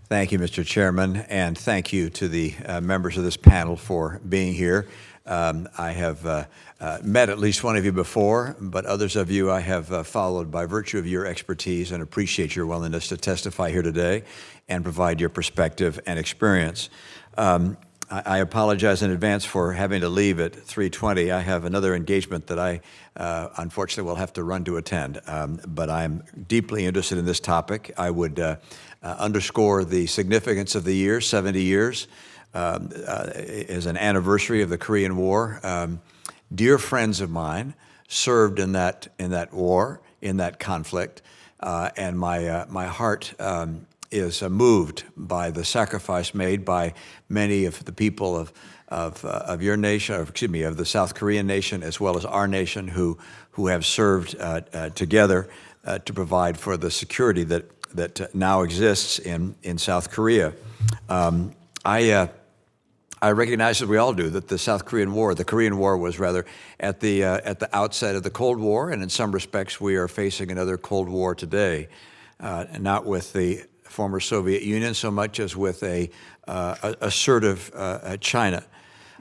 Thank you, Mr. Chairman, and thank you to the members of this panel for being here. I have met at least one of you before, but others of you I have followed by virtue of your expertise and appreciate your willingness to testify here today and provide your perspective and experience. I apologize in advance for having to leave at 3:20. I have another engagement that I unfortunately will have to run to attend, but I'm deeply interested in this topic. I would underscore the significance of the year, 70 years, as an anniversary of the Korean War. Dear friends of mine served in that war, in that conflict, and my heart is moved by the sacrifice made by many of the people of your nation, or excuse me, of the South Korean nation, as well as our nation, who have served together to provide for the security that now exists in South Korea. I recognize, as we all do, that the Korean War was rather at the outset of the Cold War, and in some respects we are facing another Cold War today, not with the former Soviet Union so much as with a assertive China.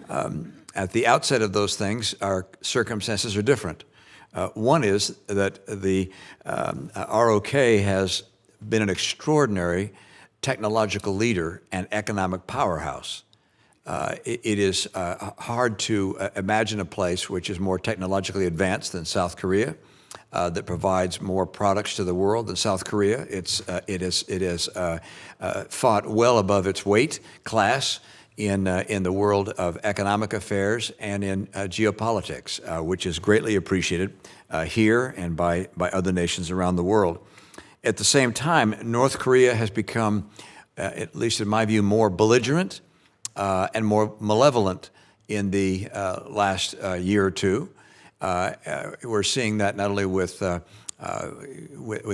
At the outset of those things, our circumstances are different. One is that the ROK has been an extraordinary technological leader and economic powerhouse. It is hard to imagine a place which is more technologically advanced than South Korea, that provides more products to the world than South Korea. It has fought well above its weight class in the world of economic affairs and in geopolitics, which is greatly appreciated here and by other nations around the world. At the same time, North Korea has become, at least in my view, more belligerent and more malevolent in the last year or two. We're seeing that not only with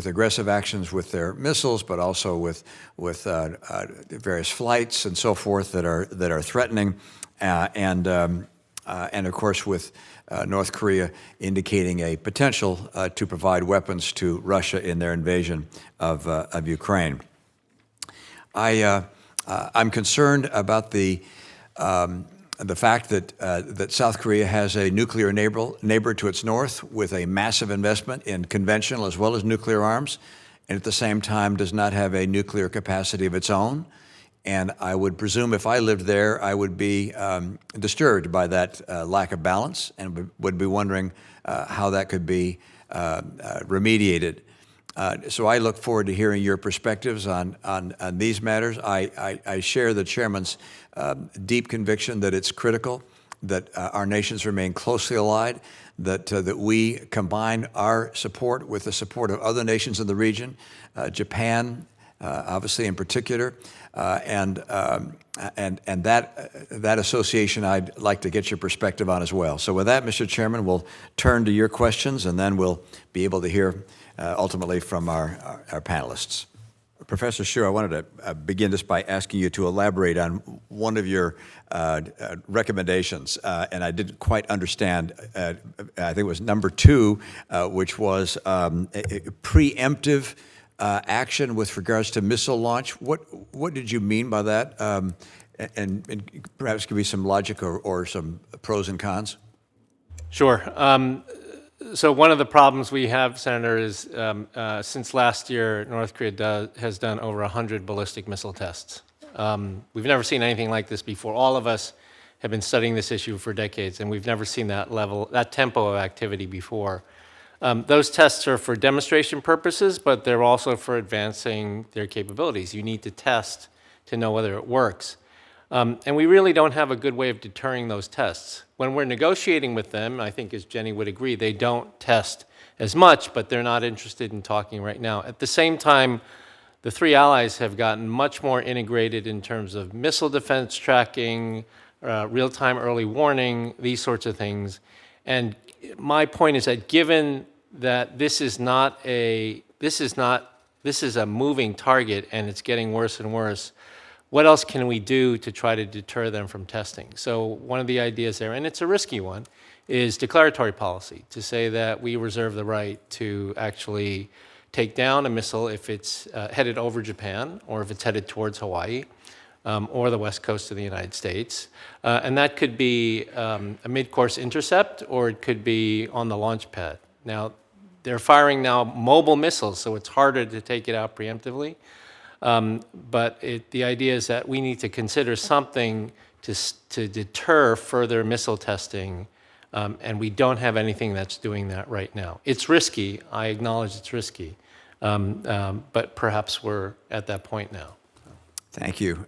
aggressive actions with their missiles, but also with various flights and so forth that are threatening, and of course with North Korea indicating a potential to provide weapons to Russia in their invasion of Ukraine. I'm concerned about the fact that South Korea has a nuclear neighbor to its north with a massive investment in conventional as well as nuclear arms, and at the same time does not have a nuclear capacity of its own. And I would presume if I lived there, I would be disturbed by that lack of balance and would be wondering how that could be remediated. So I look forward to hearing your perspectives on these matters. I share the chairman's deep conviction that it's critical that our nations remain closely allied, that we combine our support with the support of other nations in the region, Japan, obviously in particular, and that association I'd like to get your perspective on as well. So with that, Mr. Chairman, we'll turn to your questions, and then we'll be able to hear ultimately from our panelists. Professor Hsu, I wanted to begin just by asking you to elaborate on one of your recommendations, and I didn't quite understand. I think it was number 2, which was a preemptive action with regards to missile launch. What did you mean by that? And perhaps give me some logic or some pros and cons. Sure. So one of the problems we have, Senator, is since last year, North Korea has done over 100 ballistic missile tests. We've never seen anything like this before. All of us have been studying this issue for decades, and we've never seen that tempo of activity before. Those tests are for demonstration purposes, but they're also for advancing their capabilities. You need to test to know whether it works. And we really don't have a good way of deterring those tests. When we're negotiating with them, I think as Jenny would agree, they don't test as much, but they're not interested in talking right now. At the same time, the 3 allies have gotten much more integrated in terms of missile defense tracking, real-time early warning, these sorts of things. And my point is that given that this is a moving target and it's getting worse and worse, what else can we do to try to deter them from testing? So one of the ideas there, and it's a risky one, is declaratory policy, to say that we reserve the right to actually take down a missile if it's headed over Japan or if it's headed towards Hawaii or the west coast of the United States. And that could be a mid-course intercept, or it could be on the launch pad. Now, they're firing now mobile missiles, so it's harder to take it out preemptively. But the idea is that we need to consider something to deter further missile testing, and we don't have anything that's doing that right now. It's risky. I acknowledge it's risky, but perhaps we're at that point now. Thank you.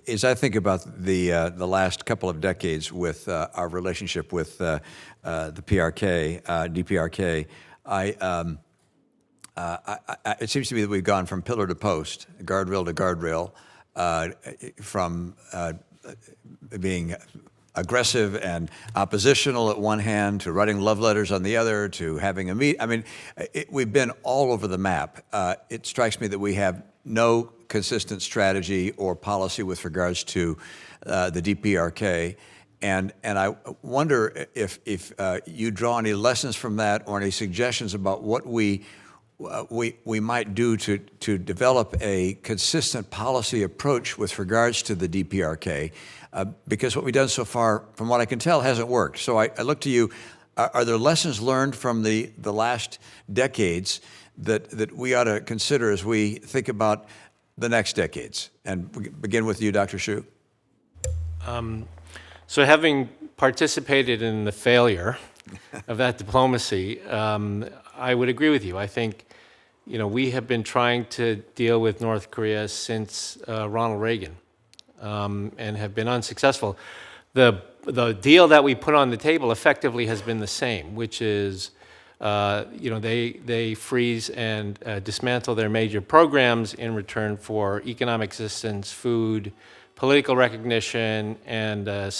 As I think about the last couple of decades with our relationship with the PRK, DPRK, it seems to me that we've gone from pillar to post, guardrail to guardrail, from being aggressive and oppositional at one hand to writing love letters on the other to having a meet. I mean, we've been all over the map. It strikes me that we have no consistent strategy or policy with regards to the DPRK. And I wonder if you draw any lessons from that or any suggestions about what we might do to develop a consistent policy approach with regards to the DPRK, because what we've done so far, from what I can tell, hasn't worked. So I look to you. Are there lessons learned from the last decades that we ought to consider as we think about the next decades? And we begin with you, Dr. Hsu. So having participated in the failure of that diplomacy, I would agree with you. I think, we have been trying to deal with North Korea since Ronald Reagan, and have been unsuccessful. The deal that we put on the table effectively has been the same, which is, they freeze and dismantle their major programs in return for economic assistance, food, political recognition, and a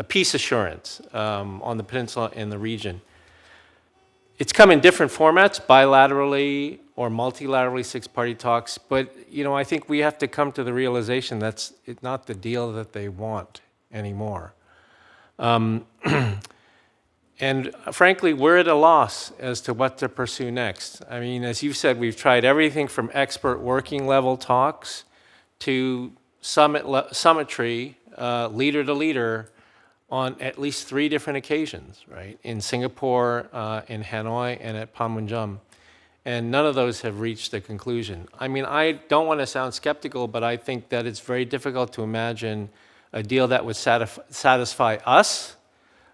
peace assurance on the peninsula and the region. It's come in different formats, bilaterally or multilaterally, six-party talks, but I think we have to come to the realization that's not the deal that they want anymore. And frankly, we're at a loss as to what to pursue next. I mean, as you said, we've tried everything from expert working level talks to summitry, leader to leader, on at least 3 different occasions, right? In Singapore, in Hanoi, and at Panmunjom. And none of those have reached a conclusion. I mean, I don't want to sound skeptical, but I think that it's very difficult to imagine a deal that would satisfy us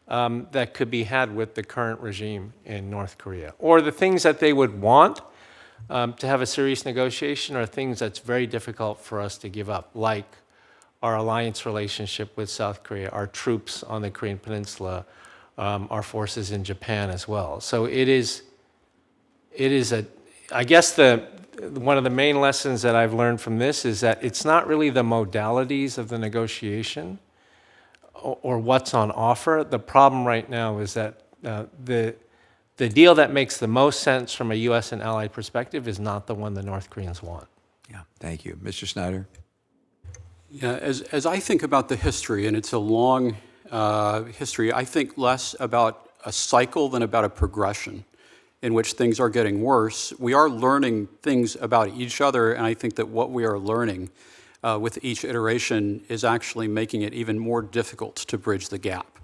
that could be had with the current regime in North Korea. Or the things that they would want to have a serious negotiation are things that's very difficult for us to give up, like our alliance relationship with South Korea, our troops on the Korean Peninsula, our forces in Japan as well. So I guess one of the main lessons that I've learned from this is that it's not really the modalities of the negotiation or what's on offer. The problem right now is that the deal that makes the most sense from a U.S. and allied perspective is not the one the North Koreans want. Yeah, thank you. Mr. Snyder? Yeah, as I think about the history, and it's a long history, I think less about a cycle than about a progression in which things are getting worse. We are learning things about each other, and I think that what we are learning with each iteration is actually making it even more difficult to bridge the gap.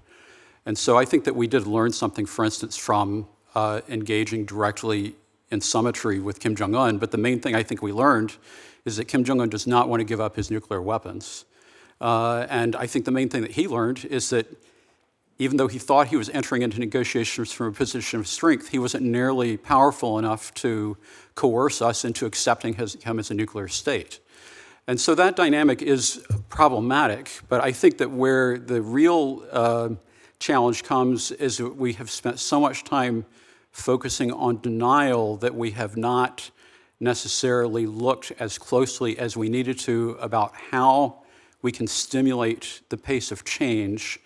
And so I think that we did learn something, for instance, from engaging directly in summitry with Kim Jong-un, but the main thing I think we learned is that Kim Jong-un does not want to give up his nuclear weapons. And I think the main thing that he learned is that even though he thought he was entering into negotiations from a position of strength, he wasn't nearly powerful enough to coerce us into accepting him as a nuclear state. And so that dynamic is problematic, but I think that where the real challenge comes is that we have spent so much time focusing on denial that we have not necessarily looked as closely as we needed to about how we can stimulate the pace of change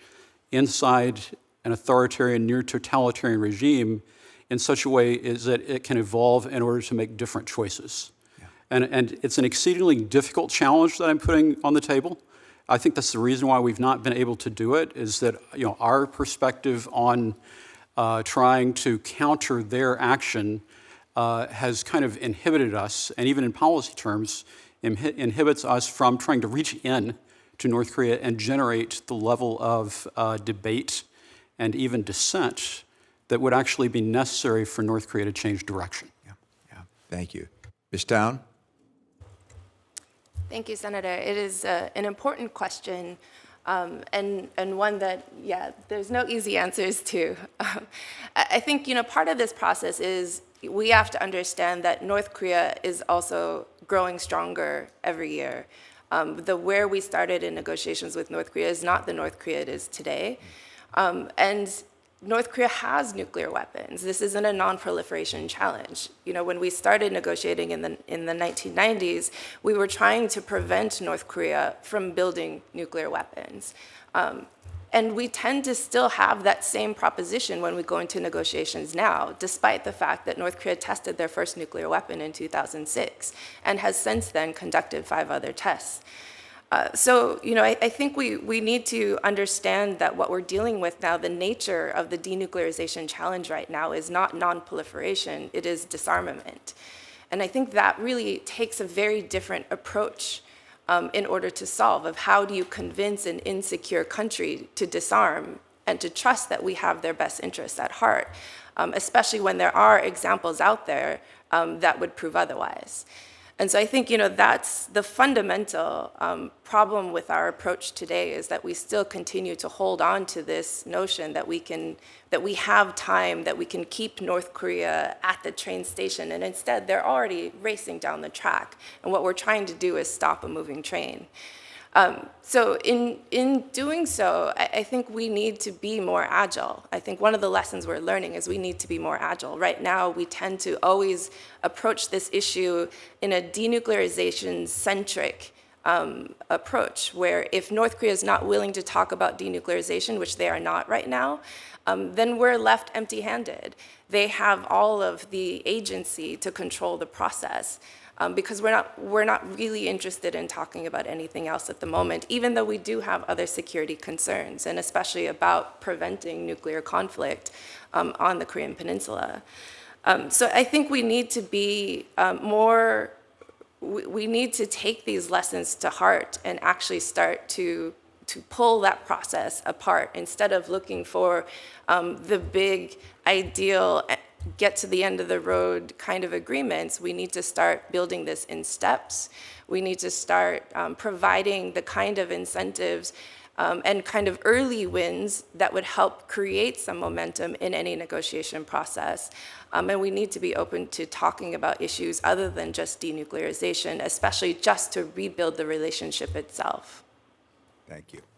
inside an authoritarian, near totalitarian regime in such a way is that it can evolve in order to make different choices. Yeah. And it's an exceedingly difficult challenge that I'm putting on the table. I think that's the reason why we've not been able to do it, is that our perspective on trying to counter their action has kind of inhibited us, and even in policy terms, inhibits us from trying to reach in to North Korea and generate the level of debate and even dissent that would actually be necessary for North Korea to change direction. Yeah. Thank you. Ms. Town? Thank you, Senator. It is an important question, and one that, there's no easy answers to. I think, part of this process is we have to understand that North Korea is also growing stronger every year. Where we started in negotiations with North Korea is not the North Korea it is today. And North Korea has nuclear weapons. This isn't a non-proliferation challenge. When we started negotiating in the 1990s, we were trying to prevent North Korea from building nuclear weapons. And we tend to still have that same proposition when we go into negotiations now, despite the fact that North Korea tested their first nuclear weapon in 2006 and has since then conducted 5 other tests. I think we need to understand that what we're dealing with now, the nature of the denuclearization challenge right now is not non-proliferation, it is disarmament. And I think that really takes a very different approach in order to solve of how do you convince an insecure country to disarm and to trust that we have their best interests at heart, especially when there are examples out there that would prove otherwise. And so I think, that's the fundamental problem with our approach today is that we still continue to hold on to this notion that we have time, that we can keep North Korea at the train station, and instead they're already racing down the track. And what we're trying to do is stop a moving train. So in doing so, I think we need to be more agile. I think one of the lessons we're learning is we need to be more agile. Right now, we tend to always approach this issue in a denuclearization-centric approach, where if North Korea is not willing to talk about denuclearization, which they are not right now, then we're left empty-handed. They have all of the agency to control the process. Because we're not really interested in talking about anything else at the moment, even though we do have other security concerns, and especially about preventing nuclear conflict on the Korean Peninsula. So I think we need to be we need to take these lessons to heart and actually start to pull that process apart instead of looking for the big ideal get to the end of the road kind of agreements. We need to start building this in steps. We need to start providing the kind of incentives and kind of early wins that would help create some momentum in any negotiation process. And we need to be open to talking about issues other than just denuclearization, especially just to rebuild the relationship itself. Thank you.